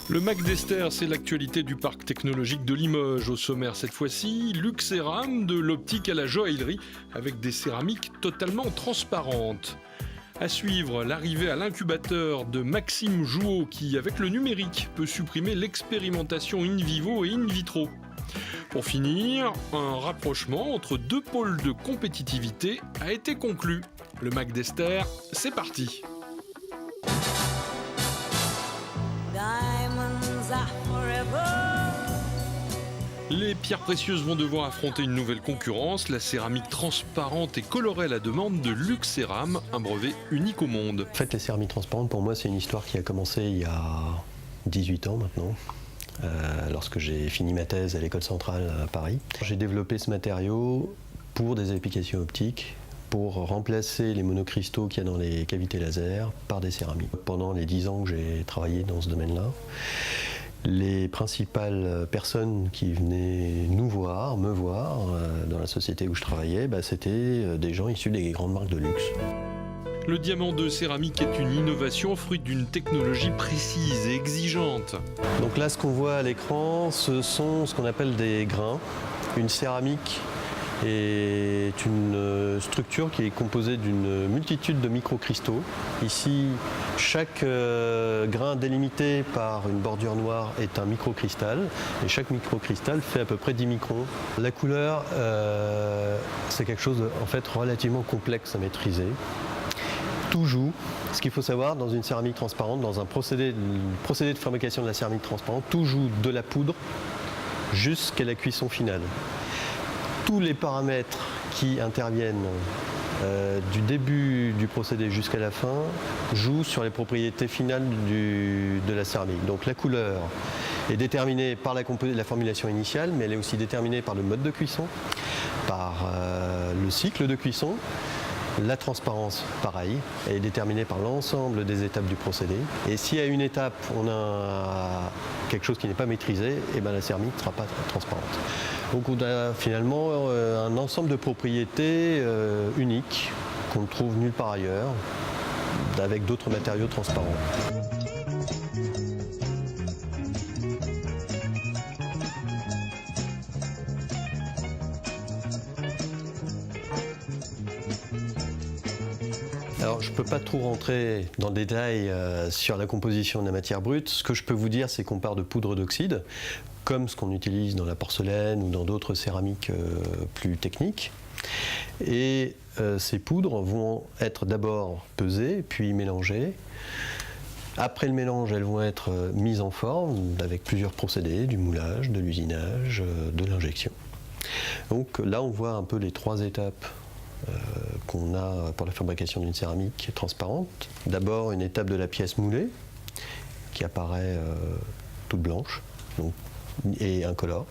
Le Mac d'Esther, c'est l'actualité du parc technologique de Limoges. Au sommaire cette fois-ci, Luxeram, de l'optique à la joaillerie, avec des céramiques totalement transparentes. À suivre, l'arrivée à l'incubateur de Maxime Jouot, qui, avec le numérique, peut supprimer l'expérimentation in vivo et in vitro. Pour finir, un rapprochement entre deux pôles de compétitivité a été conclu. Le Mac d'Esther, c'est parti. Les pierres précieuses vont devoir affronter une nouvelle concurrence, la céramique transparente et colorée à la demande de Luxeram, un brevet unique au monde. En fait, les céramiques transparentes, pour moi, c'est une histoire qui a commencé il y a 18 ans maintenant, lorsque j'ai fini ma thèse à l'École centrale à Paris. J'ai développé ce matériau pour des applications optiques, pour remplacer les monocristaux qu'il y a dans les cavités laser par des céramiques. Pendant les 10 ans que j'ai travaillé dans ce domaine-là, les principales personnes qui venaient me voir dans la société où je travaillais, c'était des gens issus des grandes marques de luxe. Le diamant de céramique est une innovation fruit d'une technologie précise et exigeante. Donc là, ce qu'on voit à l'écran, ce sont ce qu'on appelle des grains. Une céramique est une structure qui est composée d'une multitude de microcristaux. Ici, chaque grain délimité par une bordure noire est un microcristal et chaque microcristal fait à peu près 10 microns. La couleur, c'est quelque chose de relativement complexe à maîtriser. Tout joue. Ce qu'il faut savoir dans une céramique transparente, dans un procédé de fabrication de la céramique transparente, tout joue de la poudre jusqu'à la cuisson finale. Tous les paramètres qui interviennent du début du procédé jusqu'à la fin jouent sur les propriétés finales de la céramique. Donc la couleur est déterminée par la formulation initiale, mais elle est aussi déterminée par le mode de cuisson, par le cycle de cuisson. La transparence, pareil, est déterminée par l'ensemble des étapes du procédé. Et si à une étape, on a quelque chose qui n'est pas maîtrisé, la céramique ne sera pas transparente. Donc on a finalement un ensemble de propriétés uniques qu'on ne trouve nulle part ailleurs, avec d'autres matériaux transparents. Alors, je ne peux pas trop rentrer dans le détail sur la composition de la matière brute. Ce que je peux vous dire, c'est qu'on part de poudre d'oxyde, comme ce qu'on utilise dans la porcelaine ou dans d'autres céramiques plus techniques. Et ces poudres vont être d'abord pesées, puis mélangées. Après le mélange, elles vont être mises en forme avec plusieurs procédés, du moulage, de l'usinage, de l'injection. Donc là, on voit un peu les trois étapes qu'on a pour la fabrication d'une céramique transparente. D'abord une étape de la pièce moulée qui apparaît toute blanche et incolore.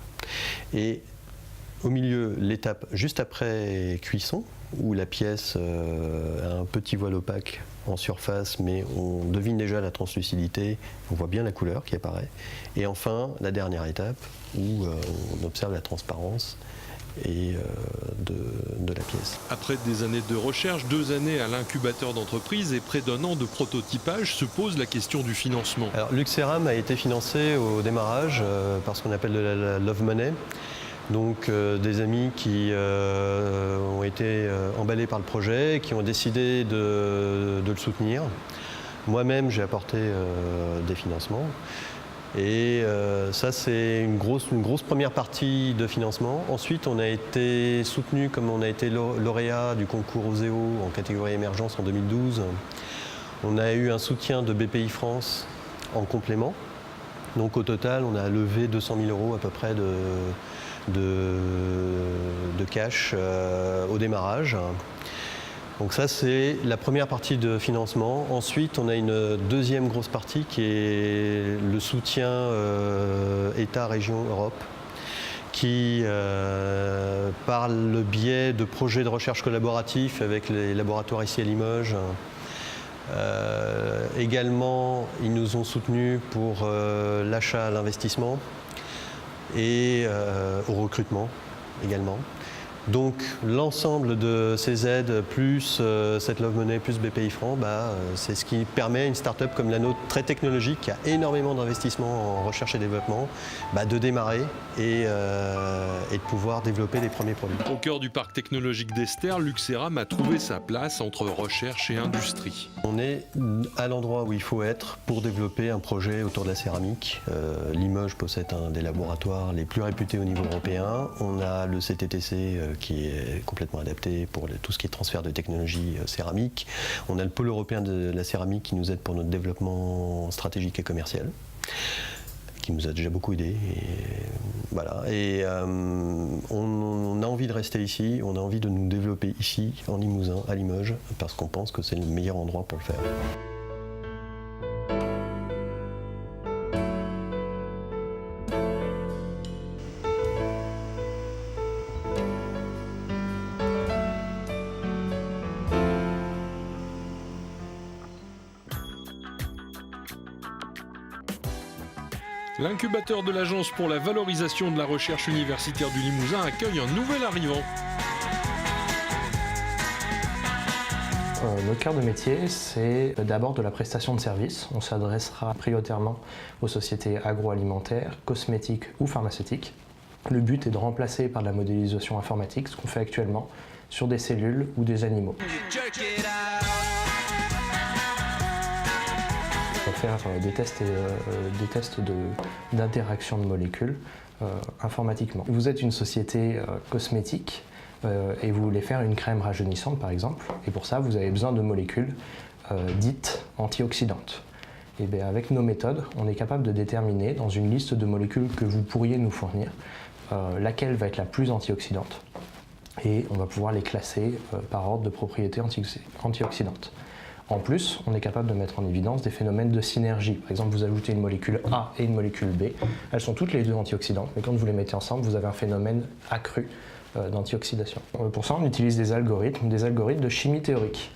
Et au milieu, l'étape juste après cuisson où la pièce a un petit voile opaque en surface, mais on devine déjà la translucidité, on voit bien la couleur qui apparaît. Et enfin, la dernière étape où on observe la transparence et de la pièce. Après des années de recherche, 2 années à l'incubateur d'entreprise et près d'1 an de prototypage, se pose la question du financement. Alors, Luxeram a été financé au démarrage par ce qu'on appelle de la Love Money. Donc des amis qui ont été emballés par le projet, qui ont décidé de le soutenir. Moi-même, j'ai apporté des financements. Et ça, c'est une grosse première partie de financement. Ensuite, on a été soutenu, comme on a été lauréat du concours Oseo en catégorie émergence en 2012. On a eu un soutien de BPI France en complément. Donc au total, on a levé 200 000 € à peu près de cash au démarrage. Donc ça, c'est la première partie de financement. Ensuite, on a une deuxième grosse partie qui est le soutien État, région, Europe, qui, par le biais de projets de recherche collaboratifs avec les laboratoires ici à Limoges, également, ils nous ont soutenus pour l'achat à l'investissement et au recrutement également. Donc l'ensemble de ces aides, plus cette Love Money, plus BPI Franc, c'est ce qui permet à une start-up comme la nôtre, très technologique, qui a énormément d'investissements en recherche et développement, de démarrer et de pouvoir développer les premiers produits. Au cœur du parc technologique d'Esther, Luxeram a trouvé sa place entre recherche et industrie. On est à l'endroit où il faut être pour développer un projet autour de la céramique. Limoges possède un des laboratoires les plus réputés au niveau européen. On a le CTTC qui est complètement adapté pour tout ce qui est transfert de technologie céramique. On a le pôle européen de la céramique qui nous aide pour notre développement stratégique et commercial, qui nous a déjà beaucoup aidé. Et on a envie de rester ici, on a envie de nous développer ici, en Limousin, à Limoges, parce qu'on pense que c'est le meilleur endroit pour le faire. L'incubateur de l'Agence pour la valorisation de la recherche universitaire du Limousin accueille un nouvel arrivant. Notre cœur de métier, c'est d'abord de la prestation de services. On s'adressera prioritairement aux sociétés agroalimentaires, cosmétiques ou pharmaceutiques. Le but est de remplacer par de la modélisation informatique, ce qu'on fait actuellement sur des cellules ou des animaux. On va faire des tests d'interaction de molécules informatiquement. Vous êtes une société cosmétique et vous voulez faire une crème rajeunissante par exemple, et pour ça vous avez besoin de molécules dites antioxydantes. Et bien, avec nos méthodes, on est capable de déterminer dans une liste de molécules que vous pourriez nous fournir laquelle va être la plus antioxydante, et on va pouvoir les classer par ordre de propriété antioxydante. En plus, on est capable de mettre en évidence des phénomènes de synergie. Par exemple, vous ajoutez une molécule A et une molécule B. Elles sont toutes les deux antioxydantes, mais quand vous les mettez ensemble, vous avez un phénomène accru d'antioxydation. Pour ça, on utilise des algorithmes de chimie théorique.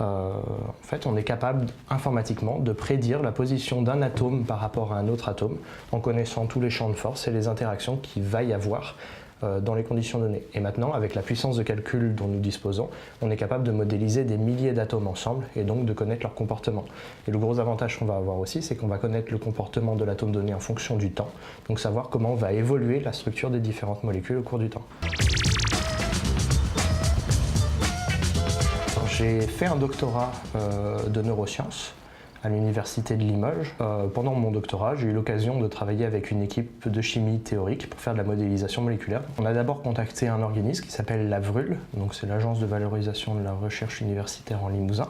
En fait, on est capable informatiquement de prédire la position d'un atome par rapport à un autre atome en connaissant tous les champs de force et les interactions qu'il va y avoir dans les conditions données. Et maintenant, avec la puissance de calcul dont nous disposons, on est capable de modéliser des milliers d'atomes ensemble et donc de connaître leur comportement. Et le gros avantage qu'on va avoir aussi, c'est qu'on va connaître le comportement de l'atome donné en fonction du temps, donc savoir comment va évoluer la structure des différentes molécules au cours du temps. J'ai fait un doctorat de neurosciences à l'université de Limoges. Pendant mon doctorat, j'ai eu l'occasion de travailler avec une équipe de chimie théorique pour faire de la modélisation moléculaire. On a d'abord contacté un organisme qui s'appelle la VRUL, donc c'est l'Agence de valorisation de la recherche universitaire en Limousin,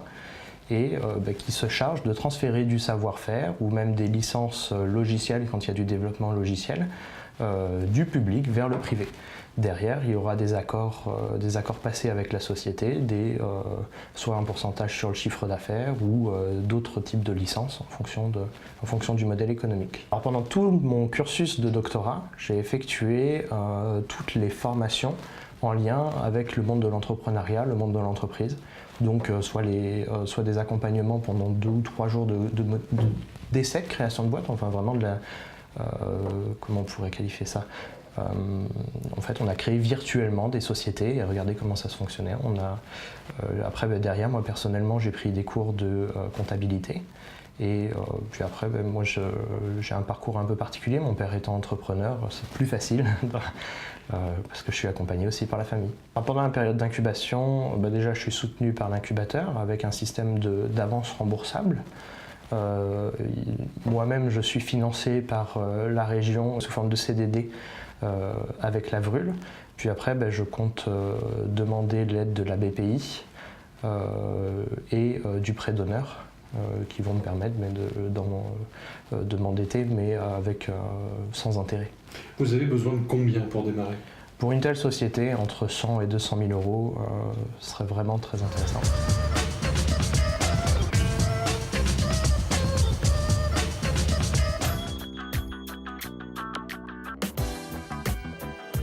et qui se charge de transférer du savoir-faire ou même des licences logicielles quand il y a du développement logiciel du public vers le privé. Derrière, il y aura des accords passés avec la société, soit un pourcentage sur le chiffre d'affaires ou d'autres types de licences en fonction du modèle économique. Alors, pendant tout mon cursus de doctorat, j'ai effectué toutes les formations en lien avec le monde de l'entrepreneuriat, le monde de l'entreprise. Donc soit des accompagnements pendant 2 ou 3 jours d'essais de création de boîte, enfin vraiment de la... comment on pourrait qualifier ça ? En fait, on a créé virtuellement des sociétés et regardé comment ça se fonctionnait. Après, derrière, moi personnellement, j'ai pris des cours de comptabilité. Et puis après, moi, j'ai un parcours un peu particulier. Mon père étant entrepreneur, c'est plus facile parce que je suis accompagné aussi par la famille. Alors, pendant la période d'incubation, déjà, je suis soutenu par l'incubateur avec un système d'avance remboursable. Moi-même, je suis financé par la région sous forme de CDD avec la VRUL. Puis après, je compte demander l'aide de la BPI et du prêt d'honneur qui vont me permettre de m'endetter, mais sans intérêt. Vous avez besoin de combien pour démarrer ? Pour une telle société, entre 100 et 200 000 euros, ce serait vraiment très intéressant.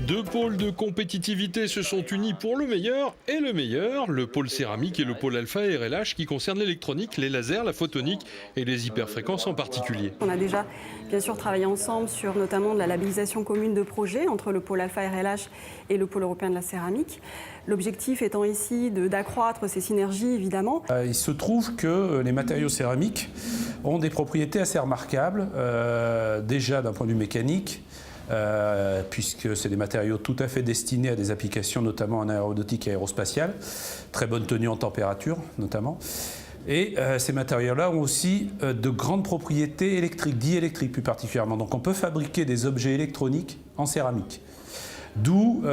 Deux pôles de compétitivité se sont unis pour le meilleur et le meilleur, le pôle céramique et le pôle alpha RLH qui concerne l'électronique, les lasers, la photonique et les hyperfréquences en particulier. On a déjà bien sûr travaillé ensemble sur notamment de la labellisation commune de projets entre le pôle alpha RLH et le pôle européen de la céramique. L'objectif étant ici d'accroître ces synergies évidemment. Il se trouve que les matériaux céramiques ont des propriétés assez remarquables, déjà d'un point de vue mécanique, puisque c'est des matériaux tout à fait destinés à des applications notamment en aéronautique et aérospatiale, très bonne tenue en température notamment. Et ces matériaux-là ont aussi de grandes propriétés électriques, diélectriques plus particulièrement. Donc on peut fabriquer des objets électroniques en céramique. D'où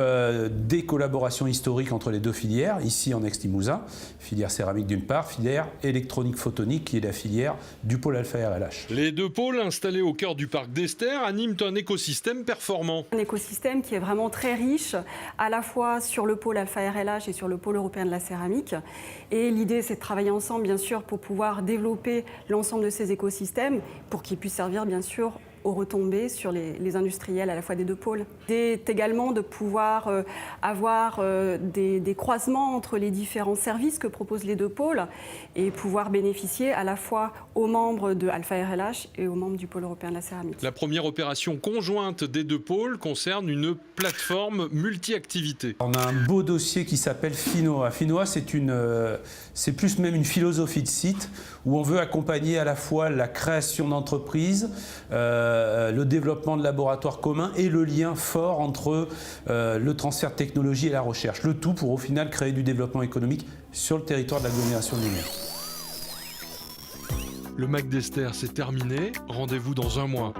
des collaborations historiques entre les deux filières, ici en Aix-Limousin, filière céramique d'une part, filière électronique photonique qui est la filière du pôle alpha RLH. Les deux pôles installés au cœur du parc d'Ester animent un écosystème performant. Un écosystème qui est vraiment très riche, à la fois sur le pôle alpha RLH et sur le pôle européen de la céramique. Et l'idée, c'est de travailler ensemble, bien sûr, pour pouvoir développer l'ensemble de ces écosystèmes, pour qu'ils puissent servir, bien sûr, aux retombées sur les industriels à la fois des deux pôles. C'est également de pouvoir avoir des croisements entre les différents services que proposent les deux pôles et pouvoir bénéficier à la fois aux membres de Alpha RLH et aux membres du pôle européen de la céramique. La première opération conjointe des deux pôles concerne une plateforme multi-activités. On a un beau dossier qui s'appelle Finoa. Finoa, c'est plus même une philosophie de site où on veut accompagner à la fois la création d'entreprises, le développement de laboratoires communs et le lien fort entre le transfert de technologie et la recherche. Le tout pour au final créer du développement économique sur le territoire de l'agglomération de Limoges. Le MAC d'Ester, c'est terminé. Rendez-vous dans un mois.